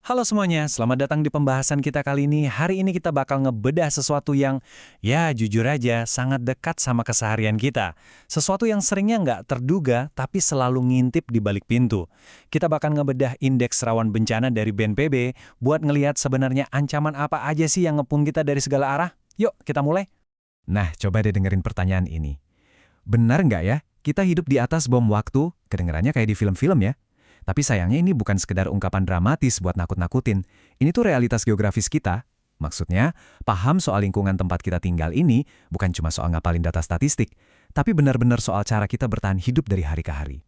Halo semuanya, selamat datang di pembahasan kita kali ini. Hari ini kita bakal ngebedah sesuatu yang, ya jujur aja, sangat dekat sama keseharian kita. Sesuatu yang seringnya nggak terduga, tapi selalu ngintip di balik pintu. Kita bakal ngebedah indeks rawan bencana dari BNPB, buat ngelihat sebenarnya ancaman apa aja sih yang ngepung kita dari segala arah. Yuk, kita mulai. Nah, coba deh dengerin pertanyaan ini. Benar nggak ya, kita hidup di atas bom waktu, kedengarannya kayak di film-film ya? Tapi sayangnya ini bukan sekedar ungkapan dramatis buat nakut-nakutin. Ini tuh realitas geografis kita. Maksudnya, paham soal lingkungan tempat kita tinggal ini bukan cuma soal ngapalin data statistik, tapi benar-benar soal cara kita bertahan hidup dari hari ke hari.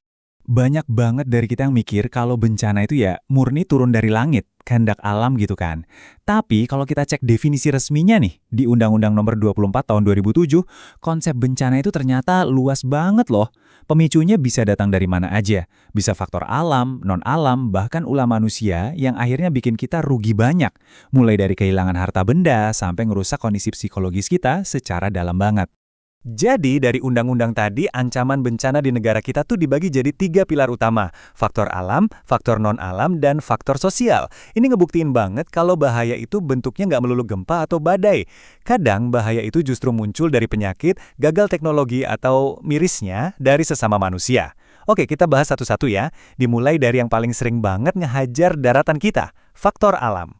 Banyak banget dari kita yang mikir kalau bencana itu ya murni turun dari langit, kehendak alam gitu kan. Tapi kalau kita cek definisi resminya nih, di Undang-Undang Nomor 24 Tahun 2007, konsep bencana itu ternyata luas banget loh. Pemicunya bisa datang dari mana aja. Bisa faktor alam, non-alam, bahkan ulah manusia yang akhirnya bikin kita rugi banyak. Mulai dari kehilangan harta benda sampai ngerusak kondisi psikologis kita secara dalam banget. Jadi dari undang-undang tadi, ancaman bencana di negara kita tuh dibagi jadi 3 pilar utama. Faktor alam, faktor non-alam, dan faktor sosial. Ini ngebuktiin banget kalau bahaya itu bentuknya nggak melulu gempa atau badai. Kadang bahaya itu justru muncul dari penyakit, gagal teknologi, atau mirisnya dari sesama manusia. Oke, kita bahas satu-satu ya. Dimulai dari yang paling sering banget ngehajar daratan kita, faktor alam.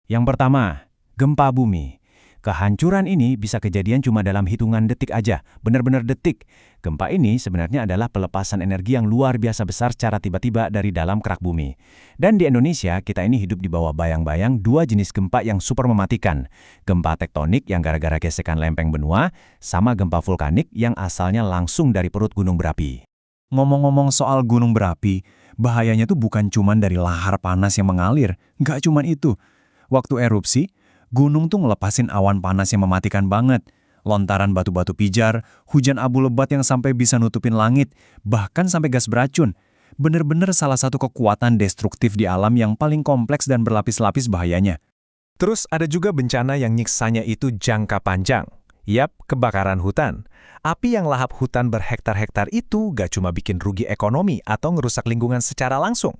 Yang pertama, gempa bumi. Kehancuran ini bisa kejadian cuma dalam hitungan detik aja, benar-benar detik. Gempa ini sebenarnya adalah pelepasan energi yang luar biasa besar secara tiba-tiba dari dalam kerak bumi. Dan di Indonesia, kita ini hidup di bawah bayang-bayang dua jenis gempa yang super mematikan. Gempa tektonik yang gara-gara gesekan lempeng benua, sama gempa vulkanik yang asalnya langsung dari perut gunung berapi. Ngomong-ngomong soal gunung berapi, bahayanya tuh bukan cuma dari lahar panas yang mengalir, nggak cuma itu. Waktu erupsi, gunung tuh ngelepasin awan panas yang mematikan banget. Lontaran batu-batu pijar, hujan abu lebat yang sampai bisa nutupin langit, bahkan sampai gas beracun. Bener-bener salah satu kekuatan destruktif di alam yang paling kompleks dan berlapis-lapis bahayanya. Terus ada juga bencana yang nyiksanya itu jangka panjang. Yap, kebakaran hutan. Api yang lahap hutan berhektar-hektar itu gak cuma bikin rugi ekonomi atau ngerusak lingkungan secara langsung.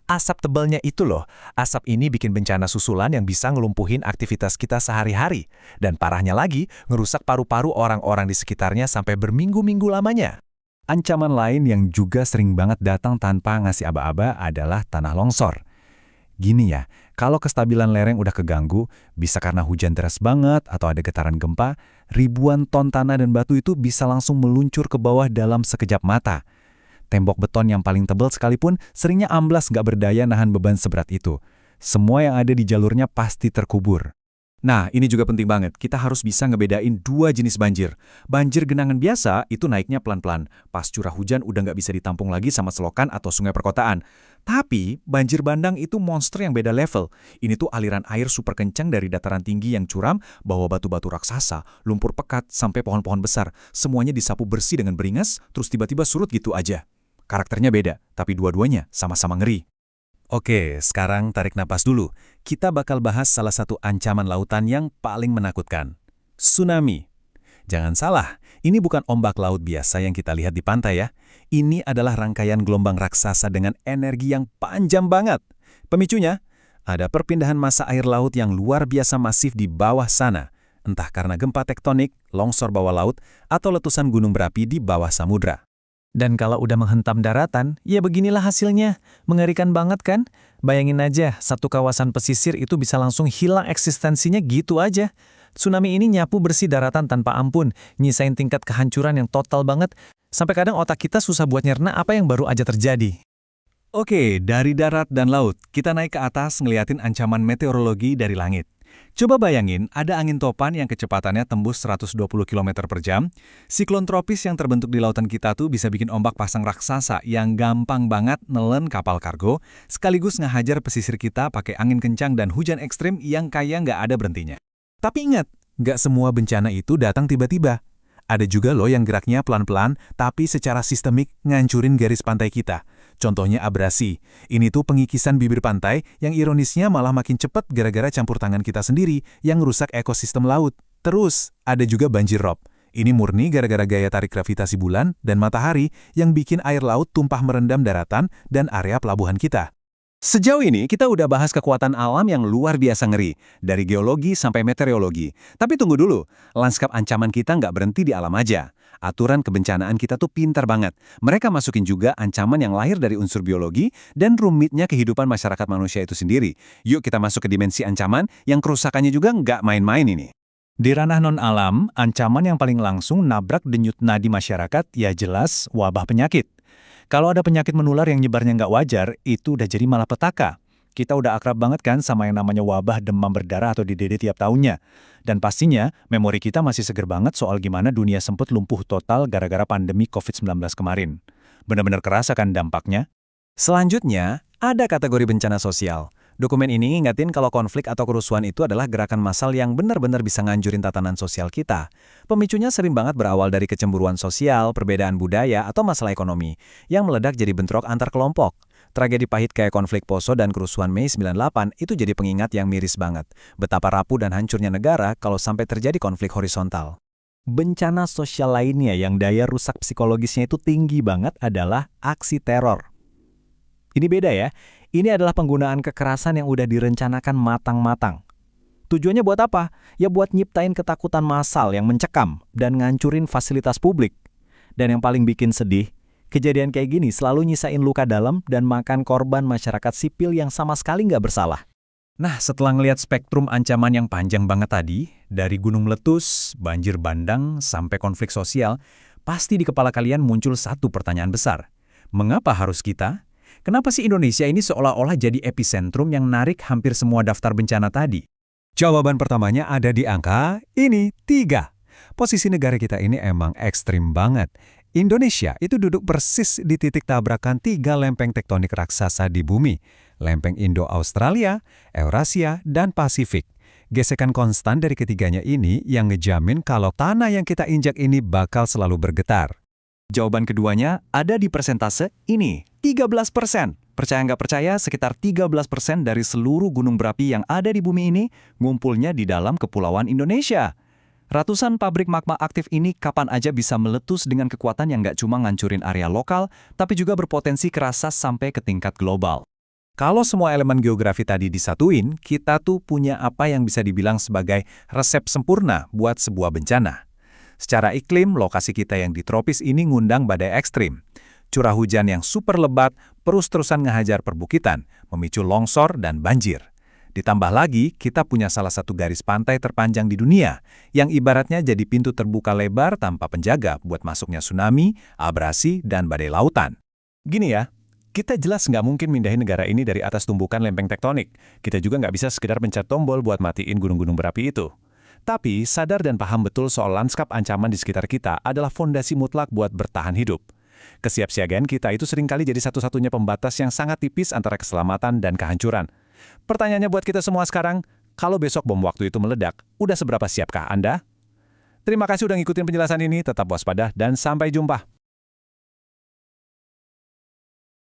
Asap tebalnya itu loh, asap ini bikin bencana susulan yang bisa ngelumpuhin aktivitas kita sehari-hari. Dan parahnya lagi, ngerusak paru-paru orang-orang di sekitarnya sampai berminggu-minggu lamanya. Ancaman lain yang juga sering banget datang tanpa ngasih aba-aba adalah tanah longsor. Gini ya, kalau kestabilan lereng udah keganggu, bisa karena hujan deras banget atau ada getaran gempa, ribuan ton tanah dan batu itu bisa langsung meluncur ke bawah dalam sekejap mata. Tembok beton yang paling tebal sekalipun seringnya amblas nggak berdaya nahan beban seberat itu. Semua yang ada di jalurnya pasti terkubur. Nah, ini juga penting banget. Kita harus bisa ngebedain dua jenis banjir. Banjir genangan biasa itu naiknya pelan-pelan. Pas curah hujan udah nggak bisa ditampung lagi sama selokan atau sungai perkotaan. Tapi, banjir bandang itu monster yang beda level. Ini tuh aliran air super kencang dari dataran tinggi yang curam, bawa batu-batu raksasa, lumpur pekat, sampai pohon-pohon besar. Semuanya disapu bersih dengan beringas, terus tiba-tiba surut gitu aja. Karakternya beda, tapi dua-duanya sama-sama ngeri. Oke, sekarang tarik napas dulu. Kita bakal bahas salah satu ancaman lautan yang paling menakutkan. Tsunami. Jangan salah, ini bukan ombak laut biasa yang kita lihat di pantai ya. Ini adalah rangkaian gelombang raksasa dengan energi yang panjang banget. Pemicunya, ada perpindahan massa air laut yang luar biasa masif di bawah sana. Entah karena gempa tektonik, longsor bawah laut, atau letusan gunung berapi di bawah samudra. Dan kalau udah menghentam daratan, ya beginilah hasilnya. Mengerikan banget kan? Bayangin aja, satu kawasan pesisir itu bisa langsung hilang eksistensinya gitu aja. Tsunami ini nyapu bersih daratan tanpa ampun, nyisain tingkat kehancuran yang total banget, sampai kadang otak kita susah buat nyerna apa yang baru aja terjadi. Oke, dari darat dan laut, kita naik ke atas ngeliatin ancaman meteorologi dari langit. Coba bayangin, ada angin topan yang kecepatannya tembus 120 km per jam. Siklon tropis yang terbentuk di lautan kita tuh bisa bikin ombak pasang raksasa yang gampang banget nelen kapal kargo, sekaligus ngehajar pesisir kita pakai angin kencang dan hujan ekstrim yang kayak nggak ada berhentinya. Tapi ingat, nggak semua bencana itu datang tiba-tiba. Ada juga loh yang geraknya pelan-pelan, tapi secara sistemik ngancurin garis pantai kita. Contohnya abrasi. Ini tuh pengikisan bibir pantai yang ironisnya malah makin cepat gara-gara campur tangan kita sendiri yang rusak ekosistem laut. Terus, ada juga banjir rob. Ini murni gara-gara gaya tarik gravitasi bulan dan matahari yang bikin air laut tumpah merendam daratan dan area pelabuhan kita. Sejauh ini kita udah bahas kekuatan alam yang luar biasa ngeri, dari geologi sampai meteorologi. Tapi tunggu dulu, lanskap ancaman kita nggak berhenti di alam aja. Aturan kebencanaan kita tuh pintar banget. Mereka masukin juga ancaman yang lahir dari unsur biologi dan rumitnya kehidupan masyarakat manusia itu sendiri. Yuk kita masuk ke dimensi ancaman yang kerusakannya juga nggak main-main ini. Di ranah non-alam, ancaman yang paling langsung nabrak denyut nadi masyarakat ya jelas wabah penyakit. Kalau ada penyakit menular yang nyebarnya nggak wajar, itu udah jadi malapetaka. Kita udah akrab banget kan sama yang namanya wabah demam berdarah atau DDD tiap tahunnya. Dan pastinya, memori kita masih seger banget soal gimana dunia sempat lumpuh total gara-gara pandemi COVID-19 kemarin. Benar-benar kerasa kan dampaknya? Selanjutnya, ada kategori bencana sosial. Dokumen ini ngingetin kalau konflik atau kerusuhan itu adalah gerakan massal yang benar-benar bisa ngancurin tatanan sosial kita. Pemicunya sering banget berawal dari kecemburuan sosial, perbedaan budaya, atau masalah ekonomi, yang meledak jadi bentrok antar kelompok. Tragedi pahit kayak konflik Poso dan kerusuhan Mei 98 itu jadi pengingat yang miris banget. Betapa rapuh dan hancurnya negara kalau sampai terjadi konflik horizontal. Bencana sosial lainnya yang daya rusak psikologisnya itu tinggi banget adalah aksi teror. Ini beda ya, ini adalah penggunaan kekerasan yang udah direncanakan matang-matang. Tujuannya buat apa? Ya buat nyiptain ketakutan massal yang mencekam dan ngancurin fasilitas publik. Dan yang paling bikin sedih, kejadian kayak gini selalu nyisain luka dalam dan makan korban masyarakat sipil yang sama sekali nggak bersalah. Nah, setelah ngelihat spektrum ancaman yang panjang banget tadi, dari gunung meletus, banjir bandang, sampai konflik sosial, pasti di kepala kalian muncul satu pertanyaan besar. Mengapa harus kita? Kenapa sih Indonesia ini seolah-olah jadi epicentrum yang narik hampir semua daftar bencana tadi? Jawaban pertamanya ada di angka ini, 3. Posisi negara kita ini emang ekstrim banget. Indonesia itu duduk persis di titik tabrakan 3 lempeng tektonik raksasa di bumi. Lempeng Indo-Australia, Eurasia, dan Pasifik. Gesekan konstan dari ketiganya ini yang ngejamin kalau tanah yang kita injak ini bakal selalu bergetar. Jawaban keduanya ada di persentase ini, 13%. Percaya nggak percaya, sekitar 13% dari seluruh gunung berapi yang ada di bumi ini ngumpulnya di dalam kepulauan Indonesia. Ratusan pabrik magma aktif ini kapan aja bisa meletus dengan kekuatan yang nggak cuma ngancurin area lokal, tapi juga berpotensi kerasa sampai ke tingkat global. Kalau semua elemen geografi tadi disatuin, kita tuh punya apa yang bisa dibilang sebagai resep sempurna buat sebuah bencana. Secara iklim, lokasi kita yang di tropis ini ngundang badai ekstrim. Curah hujan yang super lebat, terus-terusan ngehajar perbukitan, memicu longsor dan banjir. Ditambah lagi, kita punya salah satu garis pantai terpanjang di dunia, yang ibaratnya jadi pintu terbuka lebar tanpa penjaga buat masuknya tsunami, abrasi, dan badai lautan. Gini ya, kita jelas nggak mungkin mindahin negara ini dari atas tumbukan lempeng tektonik. Kita juga nggak bisa sekedar pencet tombol buat matiin gunung-gunung berapi itu. Tapi, sadar dan paham betul soal lanskap ancaman di sekitar kita adalah fondasi mutlak buat bertahan hidup. Kesiapsiagaan kita itu seringkali jadi satu-satunya pembatas yang sangat tipis antara keselamatan dan kehancuran. Pertanyaannya buat kita semua sekarang, kalau besok bom waktu itu meledak, udah seberapa siapkah Anda? Terima kasih udah ngikutin penjelasan ini, tetap waspada dan sampai jumpa.